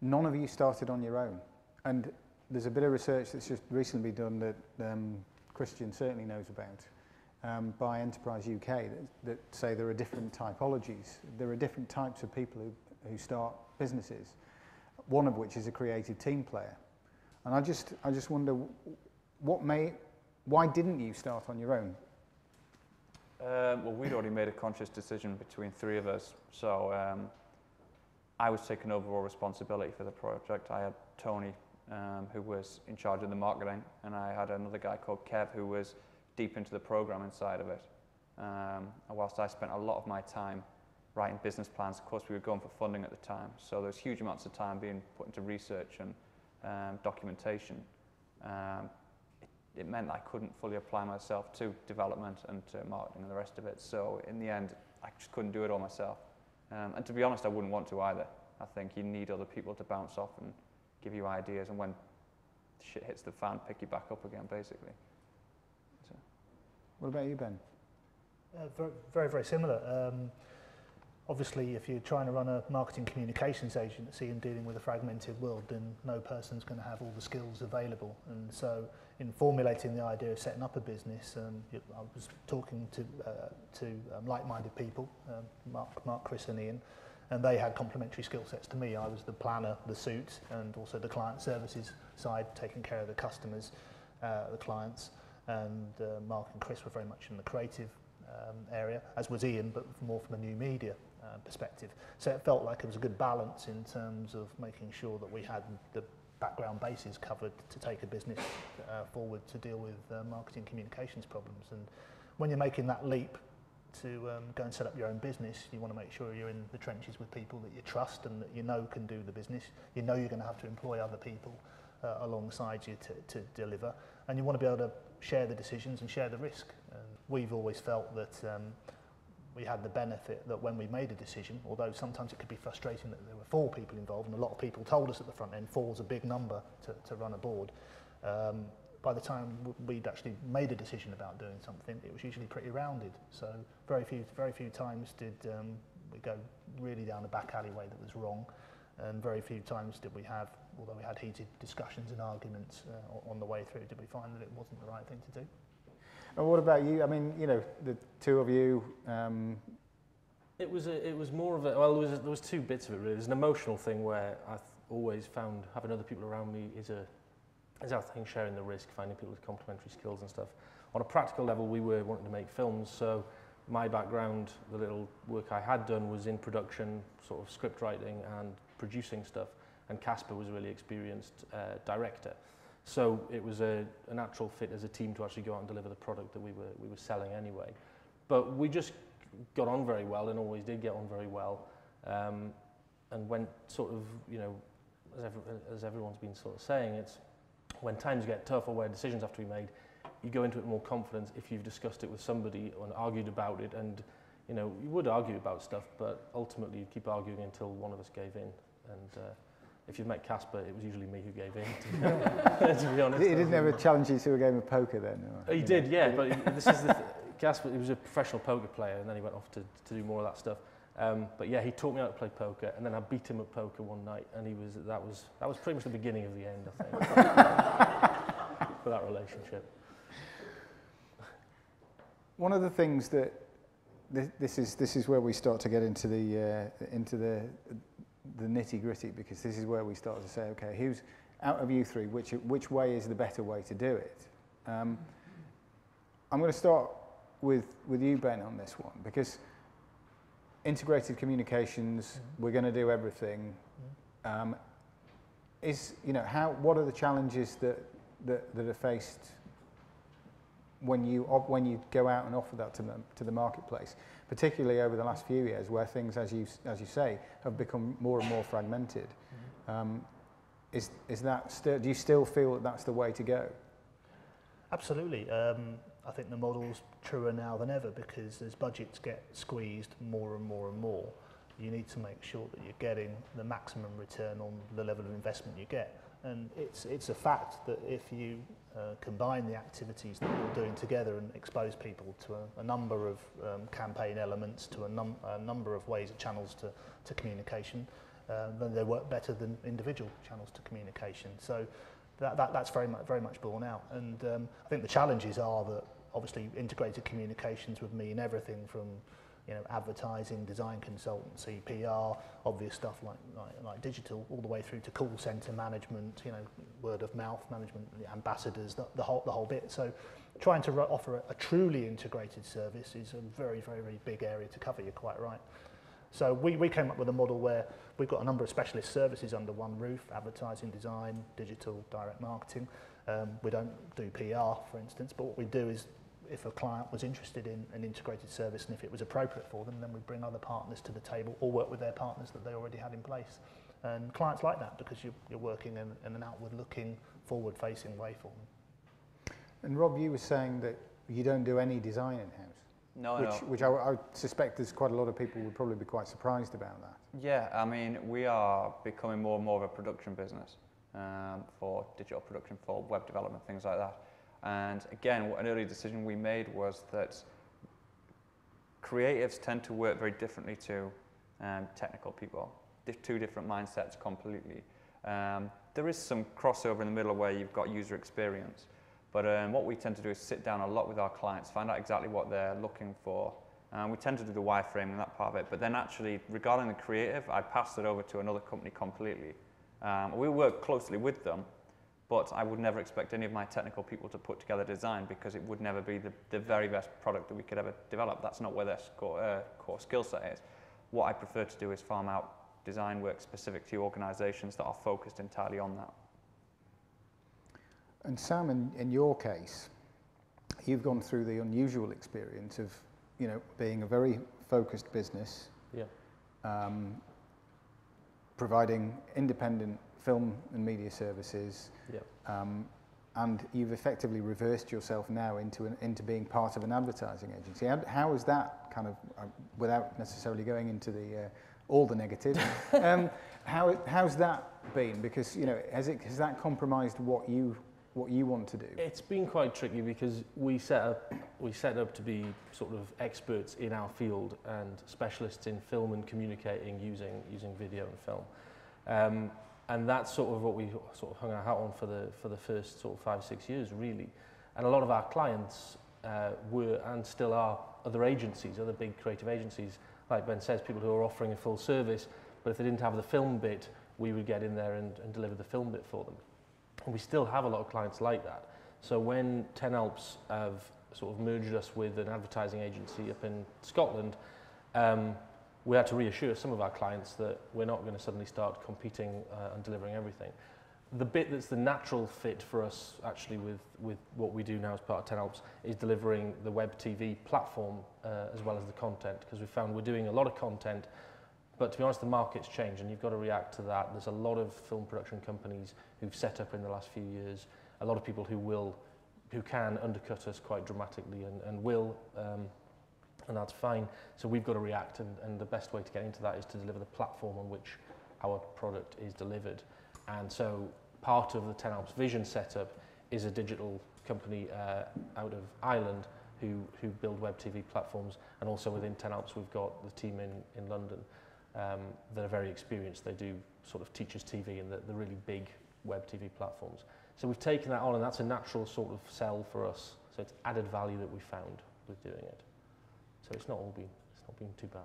None of you started on your own, and there's a bit of research that's just recently been done that Christian certainly knows about by Enterprise UK that say there are different typologies. There are different types of people who start businesses, one of which is a creative team player. And I just wonder, why didn't you start on your own? Well, we'd already made a conscious decision between three of us, so I was taking overall responsibility for the project. I had Tony, who was in charge of the marketing, and I had another guy called Kev, who was deep into the programming side of it. And whilst I spent a lot of my time writing business plans, of course we were going for funding at the time, so there's huge amounts of time being put into research and documentation. It meant I couldn't fully apply myself to development and to marketing and the rest of it, so in the end I just couldn't do it all myself. And to be honest, I wouldn't want to either. I think you need other people to bounce off and give you ideas, and when shit hits the fan, pick you back up again, basically. So. What about you, Ben? Very, very similar. Obviously, if you're trying to run a marketing communications agency and dealing with a fragmented world, then no person's going to have all the skills available. And so, in formulating the idea of setting up a business, I was talking to like-minded people, Mark, Chris, and Ian, and they had complementary skill sets to me. I was the planner, the suit, and also the client services side, taking care of the customers, the clients, and Mark and Chris were very much in the creative area, as was Ian, but more from a new media perspective. So it felt like it was a good balance in terms of making sure that we had the background bases covered to take a business forward to deal with marketing communications problems. And when you're making that leap to go and set up your own business, you want to make sure you're in the trenches with people that you trust and that you know can do the business. You know you're going to have to employ other people alongside you to deliver, and you want to be able to share the decisions and share the risk. And we've always felt that we had the benefit that when we made a decision, although sometimes it could be frustrating that there were 4 people involved, and a lot of people told us at the front end 4 is a big number to run a board. By the time we'd actually made a decision about doing something, it was usually pretty rounded. So very few times did we go really down a back alleyway that was wrong, and very few times did we have, although we had heated discussions and arguments on the way through, did we find that it wasn't the right thing to do. And what about you? I mean, you know, the two of you. It was more of a, well, there was 2 bits of it really. There's an emotional thing where I've always found having other people around me is our thing, sharing the risk, finding people with complementary skills and stuff. On a practical level, we were wanting to make films, so my background, the little work I had done was in production, sort of script writing and producing stuff, and Casper was a really experienced director. So it was a natural fit as a team to actually go out and deliver the product that we were selling anyway. But we just got on very well and always did get on very well, and went sort of, you know, as everyone's been sort of saying, it's when times get tough or where decisions have to be made, you go into it more confident if you've discussed it with somebody and argued about it. And you know, you would argue about stuff, but ultimately you'd keep arguing until one of us gave in. And if you've met Casper, it was usually me who gave in, to be honest. He didn't ever challenge you to a game of poker then? Or, he did, yeah, but this is the Casper, he was a professional poker player, and then he went off to do more of that stuff. But yeah, he taught me how to play poker, and then I beat him at poker one night, and that was pretty much the beginning of the end, I think, for that relationship. One of the things that this is where we start to get into the nitty gritty, because this is where we start to say, okay, who's out of you 3, which way is the better way to do it? I'm going to start with you, Ben, on this one, because integrated communications, we're going to do everything. What are the challenges that are faced when you go out and offer that to the marketplace, particularly over the last few years, where things, as you say, have become more and more fragmented? is that still? Do you still feel that that's the way to go? Absolutely. I think the model's truer now than ever because as budgets get squeezed more and more and more, you need to make sure that you're getting the maximum return on the level of investment you get. And it's a fact that if you combine the activities that you're doing together and expose people to a number of campaign elements, to a number of ways, channels to communication, then they work better than individual channels to communication. So that's very much borne out. And I think the challenges are that obviously integrated communications would mean everything from advertising, design consultancy, PR, obvious stuff like digital, all the way through to call centre management, word of mouth management, ambassadors, the whole bit. So trying to offer a truly integrated service is a very, very, very big area to cover, you're quite right. So we came up with a model where we've got a number of specialist services under one roof: advertising, design, digital, direct marketing. We don't do PR, for instance, but what we do is if a client was interested in an integrated service and if it was appropriate for them, then we bring other partners to the table or work with their partners that they already had in place. And clients like that because you're working in an outward-looking, forward-facing way for them. And Rob, you were saying that you don't do any design in-house. No. Which I suspect there's quite a lot of people would probably be quite surprised about that. Yeah, I mean, we are becoming more and more of a production business for digital production, for web development, things like that. And again, an early decision we made was that creatives tend to work very differently to technical people. Two different mindsets completely. There is some crossover in the middle where you've got user experience, but what we tend to do is sit down a lot with our clients, find out exactly what they're looking for. We tend to do the wireframing and that part of it, but then actually, regarding the creative, I passed it over to another company completely. We work closely with them, but I would never expect any of my technical people to put together design because it would never be the very best product that we could ever develop. That's not where their core skill set is. What I prefer to do is farm out design work specific to organisations that are focused entirely on that. And Sam, in your case, you've gone through the unusual experience of, being a very focused business, providing independent film and media services, and you've effectively reversed yourself now into being part of an advertising agency. How is that kind of, without necessarily going into all the negatives, how's that been? Because has that compromised what you want to do? It's been quite tricky because we set up to be sort of experts in our field and specialists in film and communicating using video and film. And that's sort of what we sort of hung our hat on for the first sort of 5-6 years, really. And a lot of our clients were and still are other agencies, other big creative agencies, like Ben says, people who are offering a full service, but if they didn't have the film bit, we would get in there and deliver the film bit for them. And we still have a lot of clients like that. So when 10 Alps have sort of merged us with an advertising agency up in Scotland, we had to reassure some of our clients that we're not going to suddenly start competing and delivering everything. The bit that's the natural fit for us, actually, with what we do now as part of 10 Alps, is delivering the web TV platform as well as the content, because we found we're doing a lot of content, but to be honest, the market's changed, and you've got to react to that. There's a lot of film production companies who've set up in the last few years, a lot of people who can undercut us quite dramatically and will, and that's fine. So we've got to react, and the best way to get into that is to deliver the platform on which our product is delivered. And so part of the 10 Alps Vision setup is a digital company out of Ireland who build web TV platforms, and also within 10 Alps we've got the team in London that are very experienced. They do sort of Teachers TV and the really big web TV platforms. So we've taken that on, and that's a natural sort of sell for us. So it's added value that we found with doing it. So it's not been too bad.